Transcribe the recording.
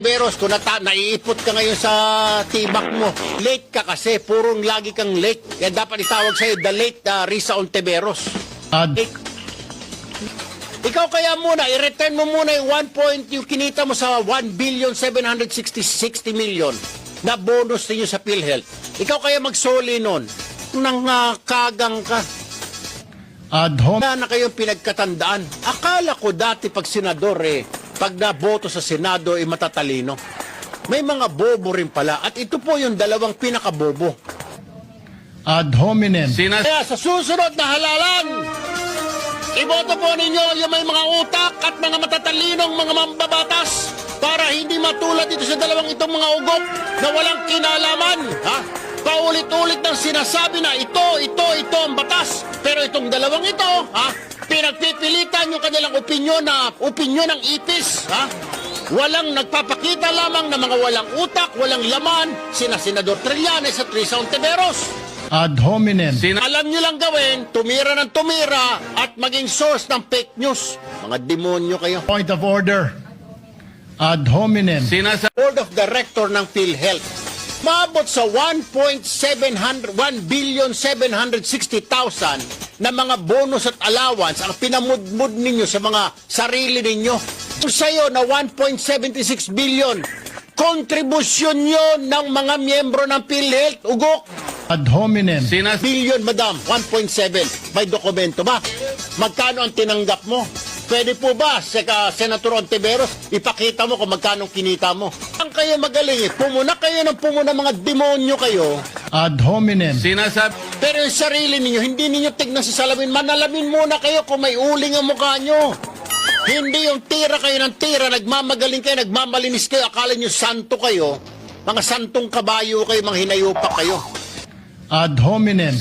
Ontiveros, kung naiipot ka ngayon sa tibak mo, late ka kasi, purong lagi kang late. Kaya dapat itawag sa'yo, the late Risa Ontiveros. Ikaw kaya muna, i-return mo muna yung 1 point, yung kinita mo sa 1,760 million na bonus ninyo sa PhilHealth. Ikaw kaya magsoli nun, nang kagang ka. Na kayong pinagkatandaan. Akala ko dati pag senador pag naboto sa Senado matatalino. May mga bobo rin pala. At ito po yung dalawang pinakabobo. Ad hominem. Kaya sa susunod na halalan, iboto po ninyo yung may mga utak at mga matatalinong mga mambabatas para hindi matulad dito sa dalawang itong mga ugok na walang kinalaman. Paulit-ulit ng sinasabi na ito ang batas. Pero itong dalawang ito, pinagpipilitan yung kanilang opinyon ng ipis. Walang nagpapakita lamang ng mga walang utak, walang laman, sina Senador Trillanes at Risa Ontiveros. Ad hominem. Alam nyo lang gawin, tumira ng tumira at maging source ng fake news. Mga demonyo kayo. Point of order. Ad hominem. Board of Director ng PhilHealth. Maabot sa 1,760,000 na mga bonus at allowance ang pinamudmud ninyo sa mga sarili ninyo. Sa'yo na 1.76 billion. Kontribusyon nyo ng mga miyembro ng PhilHealth. Ugok. Ad hominem. Billion, madam. 1.7. May dokumento ba? Magkano ang tinanggap mo? Pwede po ba, Senator Ontiveros, ipakita mo kung magkano kinita mo? Ang kayo magaling pumuna kayo ng pumuna, mga demonyo kayo. Ad hominem. Pero yung sarili ninyo, hindi ninyo tignan sa salamin. Manalamin muna kayo kung may uling ang mukha nyo. Hindi yung tira kayo ng tira, nagmamagaling kayo, nagmamalinis kayo, akala nyo santo kayo. Mga santong kabayo kayo, mga hinayupak kayo. Ad hominem.